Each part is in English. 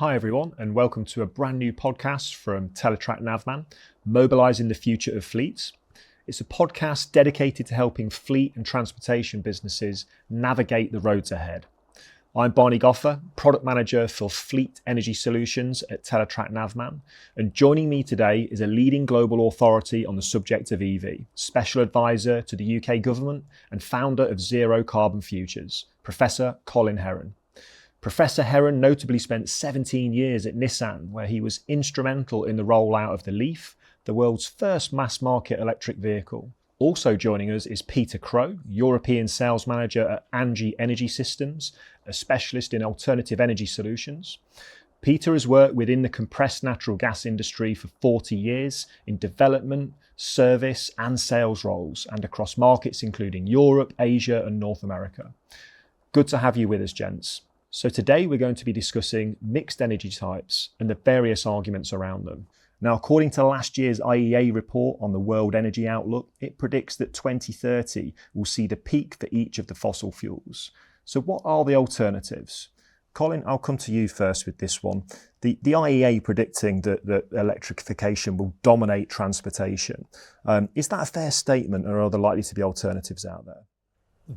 Hi everyone, and welcome to a brand new podcast from Teletrac Navman, Mobilizing the Future of Fleets. It's a podcast dedicated to helping fleet and transportation businesses navigate the roads ahead. I'm Barney Goffer, Product Manager for Fleet Energy Solutions at Teletrac Navman, and joining me today is a leading global authority on the subject of EV, Special Advisor to the UK Government and founder of Zero Carbon Futures, Professor Colin Heron. Professor Heron notably spent 17 years at Nissan, where he was instrumental in the rollout of the Leaf, the world's first mass-market electric vehicle. Also joining us is Peter Crow, European Sales Manager at Angie Energy Systems, a specialist in alternative energy solutions. Peter has worked within the compressed natural gas industry for 40 years in development, service and sales roles, and across markets including Europe, Asia and North America. Good to have you with us, gents. So today we're going to be discussing mixed energy types and the various arguments around them. Now, according to last year's IEA report on the World Energy Outlook, it predicts that 2030 will see the peak for each of the fossil fuels. So what are the alternatives? Colin, I'll come to you first with this one. The IEA predicting that electrification will dominate transportation. Is that a fair statement, or are there likely to be alternatives out there?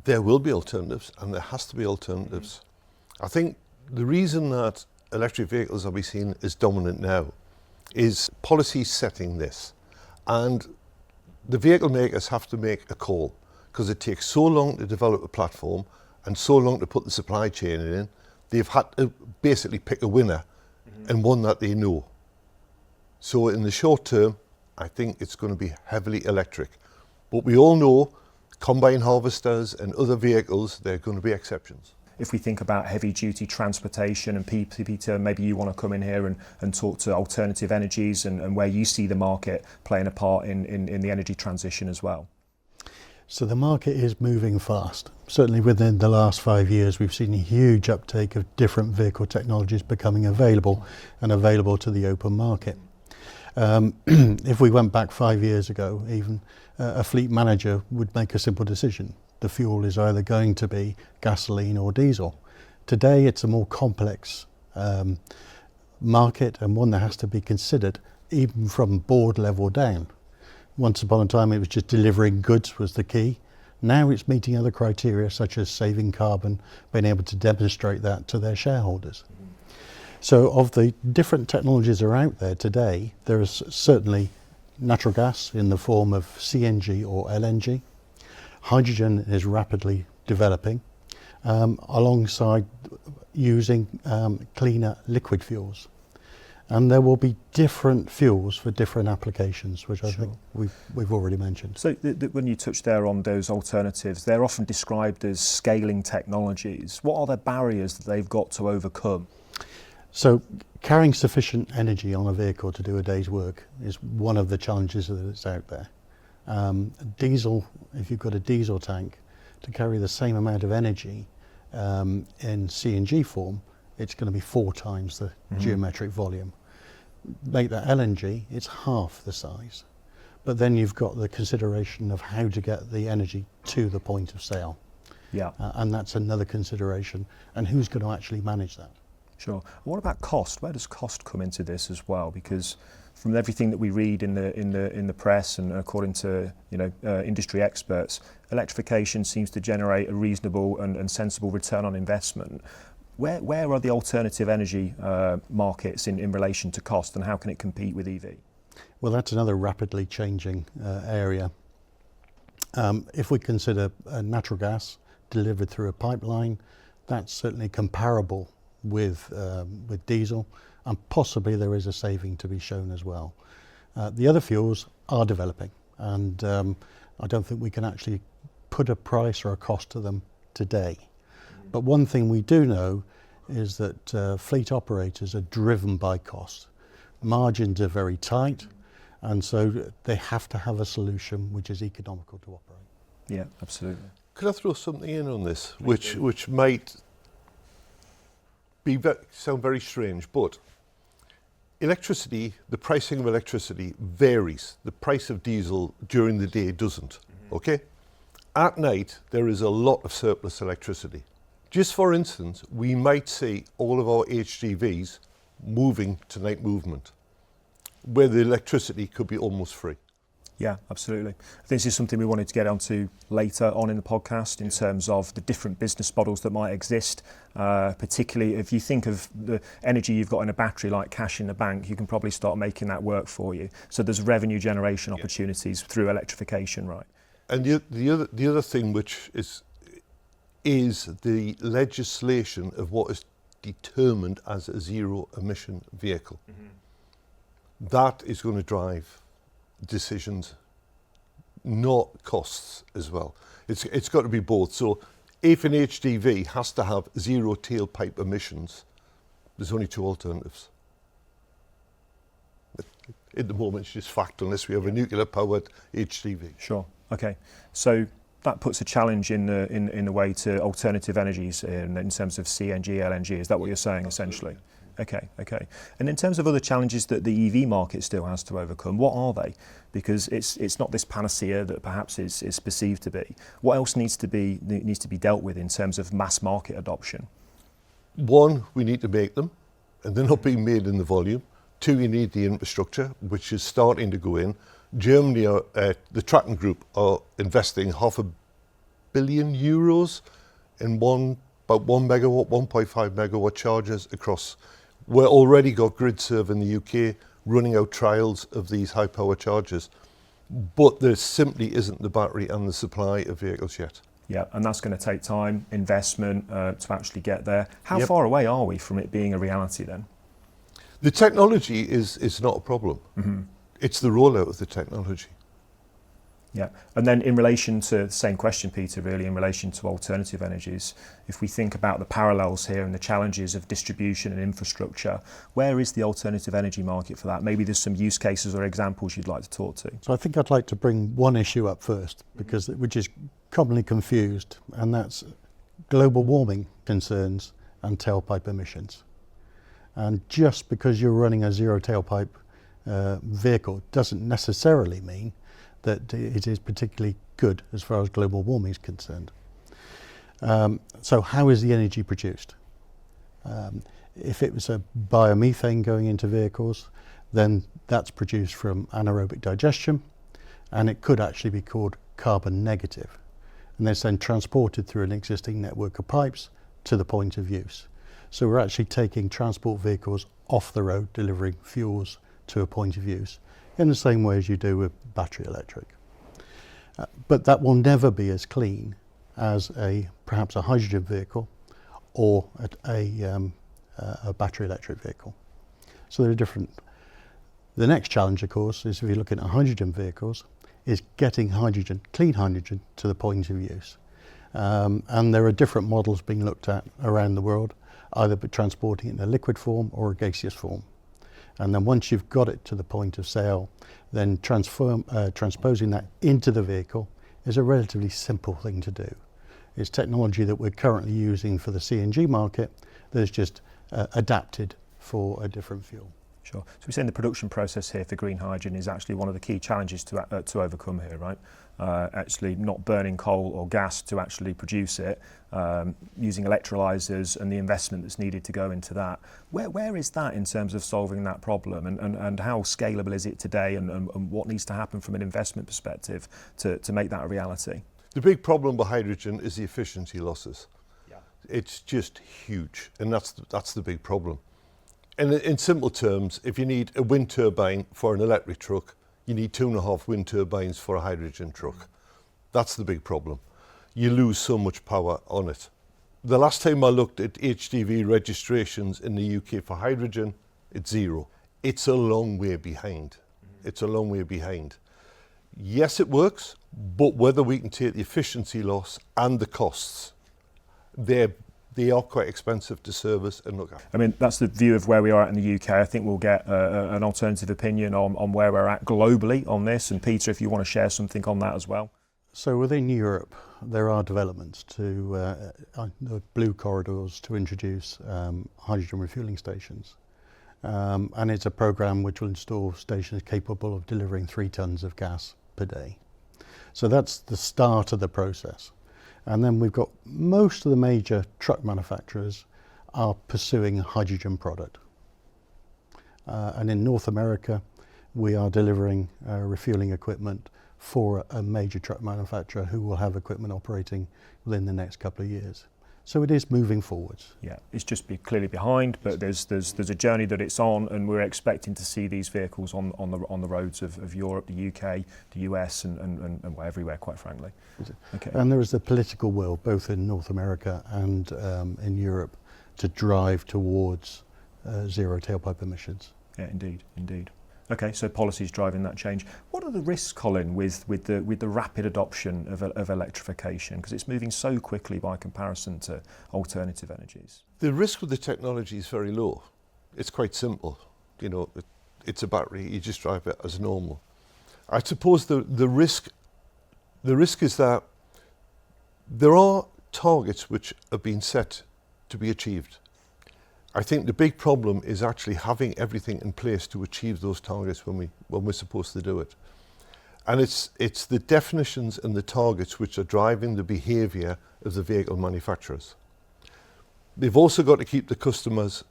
There will be alternatives, and there has to be alternatives. I think the reason that electric vehicles are being seen as dominant now is policy setting this. And the vehicle makers have to make a call because it takes so long to develop a platform and so long to put the supply chain in. They've had to basically pick a winner and one that they know. So in the short term, I think it's going to be heavily electric. But we all know combine harvesters and other vehicles, there are going to be exceptions. If we think about heavy duty transportation, and Peter, maybe you want to come in here and talk to alternative energies and where you see the market playing a part in the energy transition as well. So the market is moving fast. Certainly within the last 5 years, we've seen a huge uptake of different vehicle technologies becoming available and available to the open market. If we went back 5 years ago, even a fleet manager would make a simple decision. The fuel is either going to be gasoline or diesel. Today it's a more complex market, and one that has to be considered even from board level down. Once upon a time it was just delivering goods was the key. Now it's meeting other criteria such as saving carbon, being able to demonstrate that to their shareholders. So of the different technologies that are out there today, there is certainly natural gas in the form of CNG or LNG. Hydrogen is rapidly developing alongside using cleaner liquid fuels. And there will be different fuels for different applications, which I think we've already mentioned. So when you touch there on those alternatives, they're often described as scaling technologies. What are the barriers that they've got to overcome? So carrying sufficient energy on a vehicle to do a day's work is one of the challenges that's out there. Diesel, if you've got a diesel tank, to carry the same amount of energy in CNG form, it's going to be 4 times the geometric volume. Make that LNG, it's half the size. But then you've got the consideration of how to get the energy to the point of sale. Yeah. And that's another consideration. And who's going to actually manage that? Sure. What about cost? Where does cost come into this as well? Because from everything that we read in the press and according to industry experts, electrification seems to generate a reasonable and sensible return on investment. Where are the alternative energy markets in relation to cost, and how can it compete with EV? Well, that's another rapidly changing area. If we consider natural gas delivered through a pipeline, that's certainly comparable with diesel, and possibly there is a saving to be shown as well. The other fuels are developing, and I don't think we can actually put a price or a cost to them today. But one thing we do know is that fleet operators are driven by cost. Margins are very tight, and so they have to have a solution which is economical to operate. Yeah, absolutely. Could I throw something in on this, which might sound very strange, but electricity, the pricing of electricity varies. The price of diesel during the day doesn't, okay? At night, there is a lot of surplus electricity. Just for instance, we might see all of our HGVs moving to night movement, where the electricity could be almost free. Yeah, absolutely. I think this is something we wanted to get onto later on in the podcast in terms of the different business models that might exist, particularly if you think of the energy you've got in a battery like cash in the bank, you can probably start making that work for you. So there's revenue generation opportunities through electrification, right? And the other thing which is the legislation of what is determined as a zero emission vehicle. Mm-hmm. That is going to drive decisions, not costs as well. It's got to be both. So if an HDV has to have zero tailpipe emissions, there's only two alternatives. At the moment, it's just fact, unless we have a nuclear-powered HDV. Sure. Okay. So that puts a challenge in the way to alternative energies in terms of CNG, LNG. Is that what you're saying, essentially? Okay. And in terms of other challenges that the EV market still has to overcome, what are they? Because it's not this panacea that perhaps is perceived to be. What else needs to be dealt with in terms of mass market adoption? One, we need to make them, and they're not being made in the volume. Two, you need the infrastructure, which is starting to go in. Germany, the Traton Group, are investing €500 million in about 1 megawatt, 1.5 megawatt chargers across. We're already got GridServe in the UK running out trials of these high power chargers, but there simply isn't the battery and the supply of vehicles yet. Yeah, and that's going to take time, investment to actually get there. How far away are we from it being a reality then? The technology is not a problem. Mm-hmm. It's the rollout of the technology. Yeah, and then in relation to the same question, Peter, really, in relation to alternative energies, if we think about the parallels here and the challenges of distribution and infrastructure, where is the alternative energy market for that? Maybe there's some use cases or examples you'd like to talk to. So I think I'd like to bring one issue up first, which is commonly confused, and that's global warming concerns and tailpipe emissions. And just because you're running a zero tailpipe vehicle doesn't necessarily mean that it is particularly good as far as global warming is concerned. So how is the energy produced? If it was a biomethane going into vehicles, then that's produced from anaerobic digestion, and it could actually be called carbon negative. And it's then transported through an existing network of pipes to the point of use. So we're actually taking transport vehicles off the road, delivering fuels to a point of use, in the same way as you do with battery electric. But that will never be as clean as perhaps a hydrogen vehicle or a battery electric vehicle. So they're different. The next challenge, of course, is if you're looking at hydrogen vehicles, is getting hydrogen, clean hydrogen, to the point of use. And there are different models being looked at around the world, either by transporting it in a liquid form or a gaseous form. And then once you've got it to the point of sale, then transposing that into the vehicle is a relatively simple thing to do. It's technology that we're currently using for the CNG market that is just adapted for a different fuel. Sure. So we're saying the production process here for green hydrogen is actually one of the key challenges to overcome here, right? Actually not burning coal or gas to actually produce it, using electrolyzers and the investment that's needed to go into that. Where is that in terms of solving that problem, and how scalable is it today, and what needs to happen from an investment perspective to make that a reality? The big problem with hydrogen is the efficiency losses. Yeah. It's just huge, and that's the big problem. And in simple terms, if you need a wind turbine for an electric truck, you need 2.5 wind turbines for a hydrogen truck. That's the big problem. You lose so much power on it. The last time I looked at HDV registrations in the UK for hydrogen, it's 0. It's a long way behind. It's a long way behind. Yes, it works, but whether we can take the efficiency loss and the costs, they are quite expensive to service and look at. I mean, that's the view of where we are at in the UK. I think we'll get an alternative opinion on where we're at globally on this. And Peter, if you want to share something on that as well. So within Europe, there are developments to the blue corridors to introduce hydrogen refueling stations. And it's a programme which will install stations capable of delivering 3 tonnes of gas per day. So that's the start of the process. And then we've got most of the major truck manufacturers are pursuing a hydrogen product. And in North America, we are delivering refueling equipment for a major truck manufacturer who will have equipment operating within the next couple of years. So it is moving forwards. Yeah, it's just clearly behind, but there's a journey that it's on, and we're expecting to see these vehicles on the roads of Europe, the UK, the US, and well, everywhere, quite frankly. Okay. And there is the political will, both in North America and in Europe, to drive towards zero tailpipe emissions. Yeah, indeed. Okay, so policy's driving that change. What are the risks, Colin, with the rapid adoption of electrification? Because it's moving so quickly by comparison to alternative energies. The risk with the technology is very low. It's quite simple. You know, it's a battery. You just drive it as normal. I suppose the risk is that there are targets which have been set to be achieved. I think the big problem is actually having everything in place to achieve those targets when we're supposed to do it. And it's the definitions and the targets which are driving the behaviour of the vehicle manufacturers. They've also got to keep the customers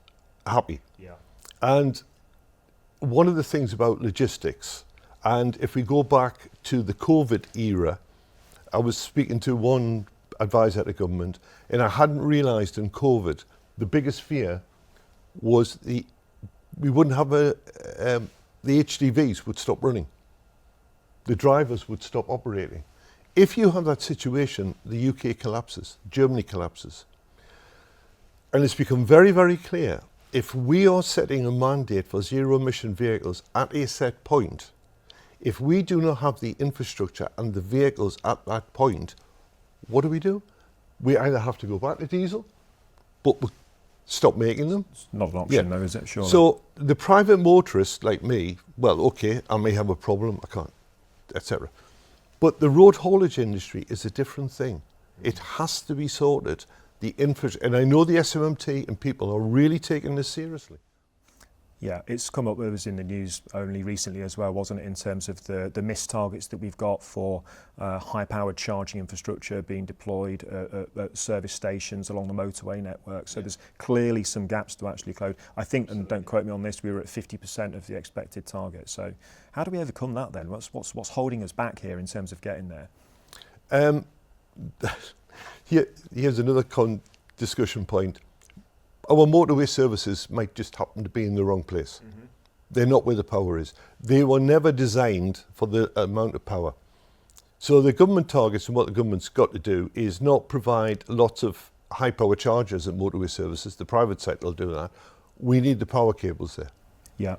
happy. Yeah. And one of the things about logistics, and if we go back to the COVID era, I was speaking to one advisor at the government, and I hadn't realised in COVID the biggest fear was we wouldn't have the HDVs would stop running. The drivers would stop operating. If you have that situation, the UK collapses, Germany collapses. And it's become very, very clear, if we are setting a mandate for zero emission vehicles at a set point, if we do not have the infrastructure and the vehicles at that point, what do? We either have to go back to diesel, but we stop making them. It's not an option though, is it? Sure. So the private motorist like me, well, okay, I may have a problem, I can't, etc. But the road haulage industry is a different thing. It has to be sorted. The infrastructure, and I know the SMMT and people are really taking this seriously. Yeah, it's come up, it was in the news only recently as well, wasn't it, in terms of the missed targets that we've got for high-powered charging infrastructure being deployed at service stations along the motorway network. So there's clearly some gaps to actually close. I think, and don't quote me on this, we were at 50% of the expected target. So how do we overcome that then? What's holding us back here in terms of getting there? Here's another discussion point. Our motorway services might just happen to be in the wrong place. Mm-hmm. They're not where the power is. They were never designed for the amount of power. So the government targets and what the government's got to do is not provide lots of high power chargers at motorway services. The private sector will do that. We need the power cables there. Yeah.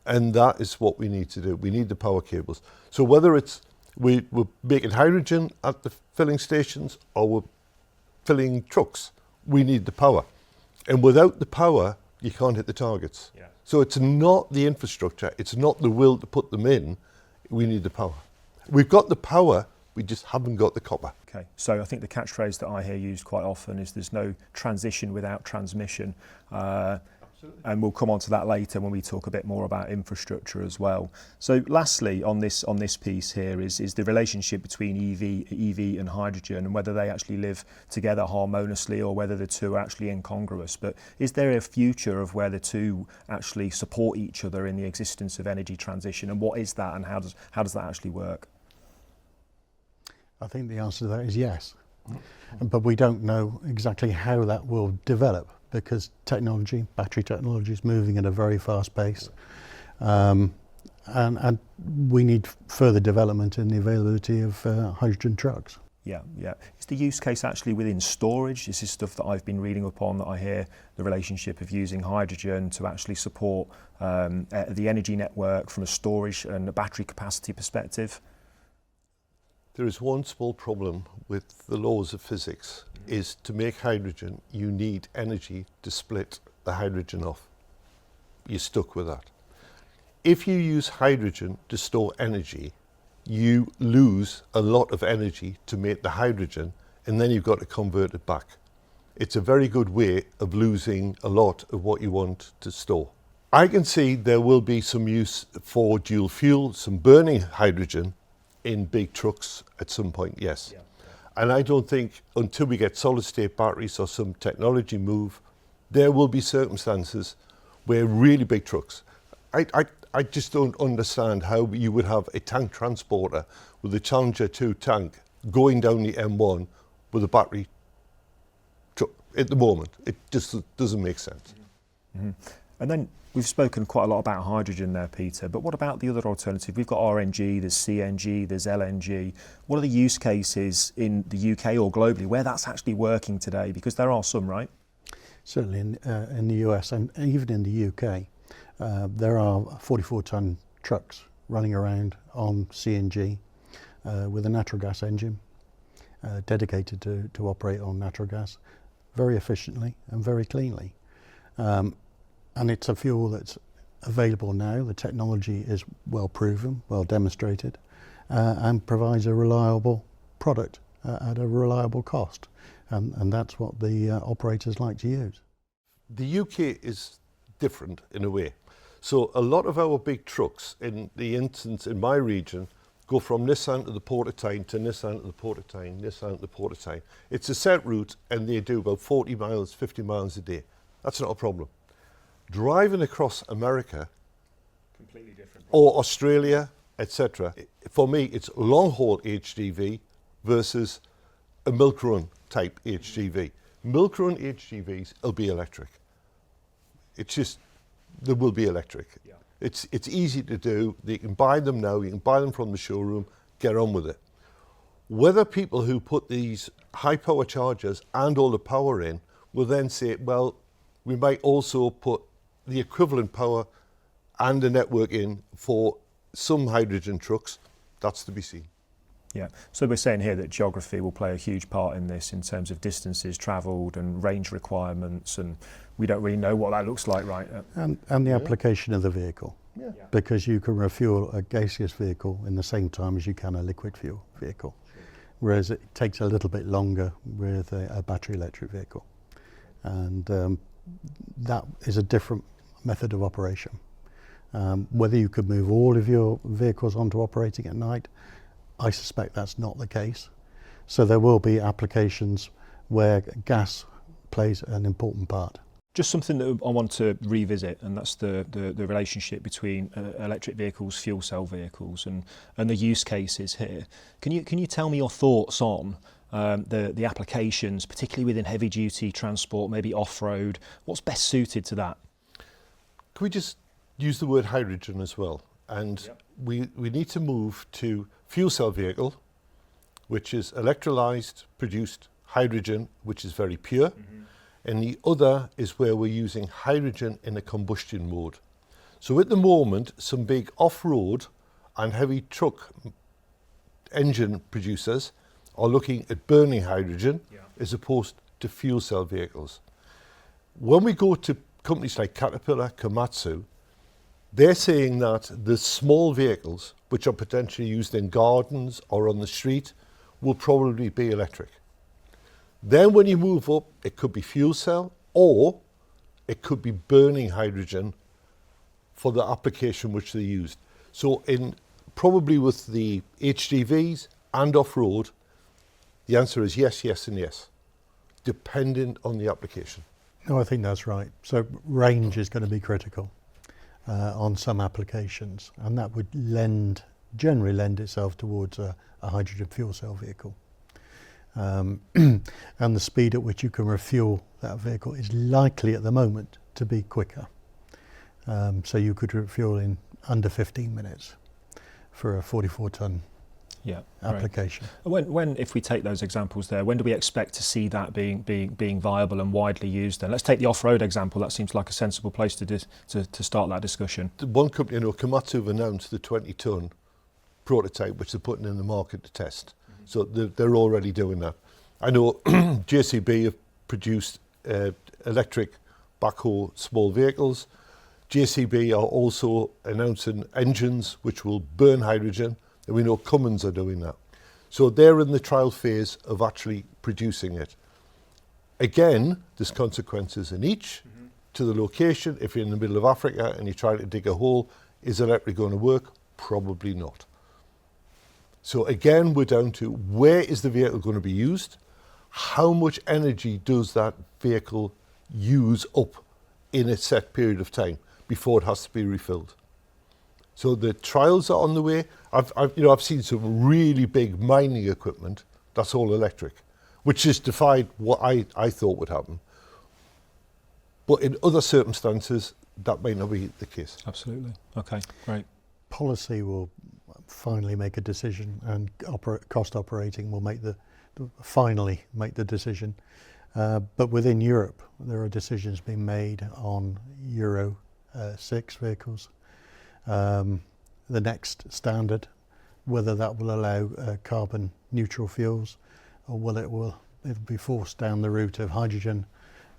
And that is what we need to do. We need the power cables. So whether it's we're making hydrogen at the filling stations or we're filling trucks, we need the power. And without the power, you can't hit the targets. Yeah. So it's not the infrastructure, it's not the will to put them in, we need the power. We've got the power, we just haven't got the copper. Okay, so I think the catchphrase that I hear used quite often is there's no transition without transmission. And we'll come on to that later when we talk a bit more about infrastructure as well. So lastly, on this piece here is the relationship between EV and hydrogen, and whether they actually live together harmoniously or whether the two are actually incongruous. But is there a future of where the two actually support each other in the existence of energy transition, and what is that, and how does that actually work? I think the answer to that is yes. But we don't know exactly how that will develop, because battery technology is moving at a very fast pace. And we need further development in the availability of hydrogen trucks. Yeah. Is the use case actually within storage? This is stuff that I've been reading upon, that I hear the relationship of using hydrogen to actually support the energy network from a storage and a battery capacity perspective. There is one small problem with the laws of physics, is to make hydrogen, you need energy to split the hydrogen off. You're stuck with that. If you use hydrogen to store energy, you lose a lot of energy to make the hydrogen, and then you've got to convert it back. It's a very good way of losing a lot of what you want to store. I can see there will be some use for dual fuel, some burning hydrogen in big trucks at some point, yes. Yeah. And I don't think until we get solid state batteries or some technology move, there will be circumstances where really big trucks. I just don't understand how you would have a tank transporter with a Challenger 2 tank going down the M1 with a battery truck at the moment. It just doesn't make sense. Mm-hmm. And then we've spoken quite a lot about hydrogen there, Peter, but what about the other alternative? We've got RNG, there's CNG, there's LNG. What are the use cases in the UK or globally where that's actually working today? Because there are some, right? Certainly in the US and even in the UK, there are 44-ton trucks running around on CNG with a natural gas engine dedicated to operate on natural gas very efficiently and very cleanly. And it's a fuel that's available now. The technology is well proven, well demonstrated, and provides a reliable product at a reliable cost. And that's what the operators like to use. The UK is different in a way. So a lot of our big trucks, in the instance in my region, go from Nissan to the Port of Tyne to Nissan to the Port of Tyne, Nissan to the Port of Tyne. It's a set route and they do about 40 miles, 50 miles a day. That's not a problem. Driving across America, Completely different. or Australia, etc., for me it's long haul HGV versus a milk run type HGV. Milk run HGVs will be electric. It's just, they will be electric. Yeah. It's easy to do. You can buy them now, you can buy them from the showroom, get on with it. Whether people who put these high power chargers and all the power in will then say, well, we might also put the equivalent power and the network in for some hydrogen trucks, that's to be seen. Yeah, so we're saying here that geography will play a huge part in this in terms of distances travelled and range requirements, and we don't really know what that looks like, right? And the application of the vehicle. Yeah. Because you can refuel a gaseous vehicle in the same time as you can a liquid fuel vehicle, whereas it takes a little bit longer with a battery electric vehicle. And that is a different method of operation. Whether you could move all of your vehicles onto operating at night, I suspect that's not the case. So there will be applications where gas plays an important part. Just something that I want to revisit, and that's the relationship between electric vehicles, fuel cell vehicles, and the use cases here. Can you tell me your thoughts on the applications, particularly within heavy duty transport, maybe off-road? What's best suited to that? Can we just use the word hydrogen as well? And Yep. we need to move to fuel cell vehicle, which is electrolyzed, produced hydrogen, which is very pure. Mm-hmm. And the other is where we're using hydrogen in a combustion mode. So at the moment, some big off-road and heavy truck engine producers are looking at burning hydrogen as opposed to fuel cell vehicles. When we go to companies like Caterpillar, Komatsu, they're saying that the small vehicles, which are potentially used in gardens or on the street, will probably be electric. Then when you move up, it could be fuel cell or it could be burning hydrogen for the application which they used. So probably with the HGVs and off-road, the answer is yes, yes and yes, dependent on the application. No, I think that's right. So range is going to be critical on some applications, and that would generally lend itself towards a hydrogen fuel cell vehicle. And the speed at which you can refuel that vehicle is likely at the moment to be quicker. So you could refuel in under 15 minutes for a 44-ton application. Right. When, if we take those examples there, when do we expect to see that being viable and widely used? Then let's take the off-road example. That seems like a sensible place to start that discussion. The one company, Komatsu, have announced the 20-ton prototype, which they're putting in the market to test. Mm-hmm. So they're already doing that. I know JCB have produced electric backhoe small vehicles. JCB are also announcing engines which will burn hydrogen, and we know Cummins are doing that. So they're in the trial phase of actually producing it. Again, there's consequences in each to the location. If you're in the middle of Africa and you try to dig a hole, is electric going to work? Probably not. So again, we're down to where is the vehicle going to be used? How much energy does that vehicle use up in a set period of time before it has to be refilled. So the trials are on the way. I've seen some really big mining equipment that's all electric, which has defied what I thought would happen. But in other circumstances, that might not be the case. Absolutely. Okay, great. Policy will finally make a decision, and cost operating will finally make the decision. But within Europe, there are decisions being made on Euro 6 vehicles. The next standard, whether that will allow carbon neutral fuels, or it'll be forced down the route of hydrogen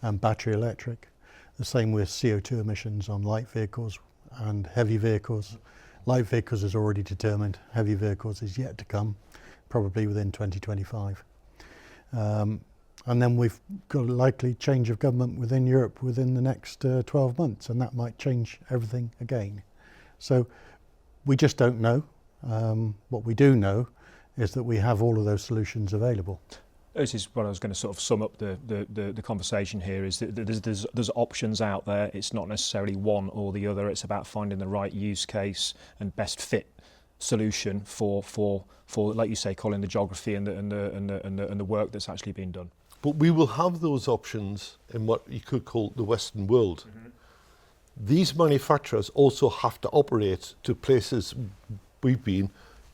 and battery electric. The same with CO2 emissions on light vehicles and heavy vehicles. Light vehicles is already determined, heavy vehicles is yet to come, probably within 2025. And then we've got a likely change of government within Europe within the next 12 months, and that might change everything again. So we just don't know. What we do know is that we have all of those solutions available. This is what I was going to sort of sum up the conversation here, is that there's options out there. It's not necessarily one or the other. It's about finding the right use case and best fit solution for like you say, Colin, the geography and the work that's actually being done. But we will have those options in what you could call the Western world. Mm-hmm. These manufacturers also have to operate to places we've been,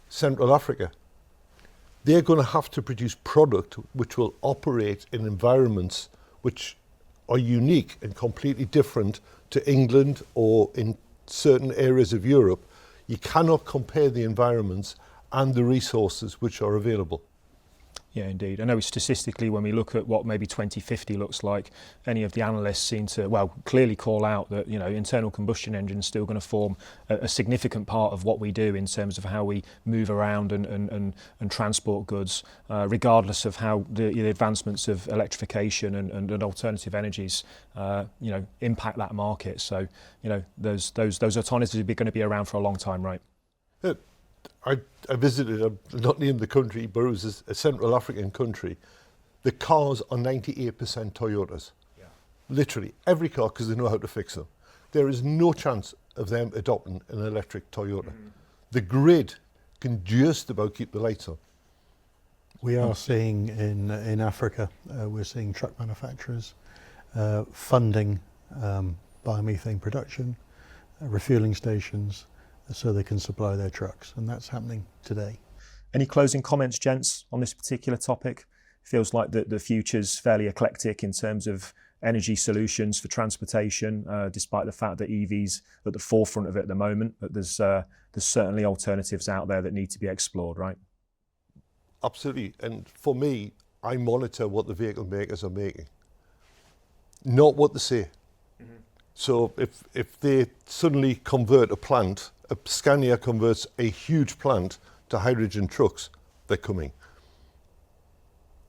Central Africa. They're going to have to produce product which will operate in environments which are unique and completely different to England or in certain areas of Europe. You cannot compare the environments and the resources which are available. Yeah, indeed. I know statistically, when we look at what maybe 2050 looks like, any of the analysts seem to, clearly call out that, internal combustion engines still going to form a significant part of what we do in terms of how we move around and transport goods, regardless of how the advancements of electrification and alternative energies, impact that market. So, those alternatives are going to be around for a long time, right? I visited, I've not named the country, but it was a Central African country. The cars are 98% Toyotas. Yeah. Literally, every car, because they know how to fix them. There is no chance of them adopting an electric Toyota. Mm-hmm. The grid can just about keep the lights on. We are seeing in Africa, we're seeing truck manufacturers funding biomethane production, refueling stations, so they can supply their trucks, and that's happening today. Any closing comments, gents, on this particular topic? Feels like the future's fairly eclectic in terms of energy solutions for transportation, despite the fact that EVs are at the forefront of it at the moment, but there's certainly alternatives out there that need to be explored, right? Absolutely, and for me, I monitor what the vehicle makers are making, not what they say. Mm-hmm. So if they suddenly convert a plant, Scania converts a huge plant to hydrogen trucks, they're coming.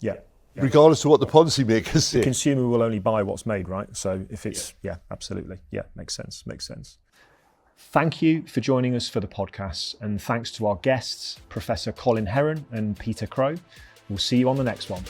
Yeah. Regardless of what the policymakers say. The consumer will only buy what's made, right? So if it's, absolutely. Yeah, makes sense. Thank you for joining us for the podcast, and thanks to our guests, Professor Colin Heron and Peter Crow. We'll see you on the next one.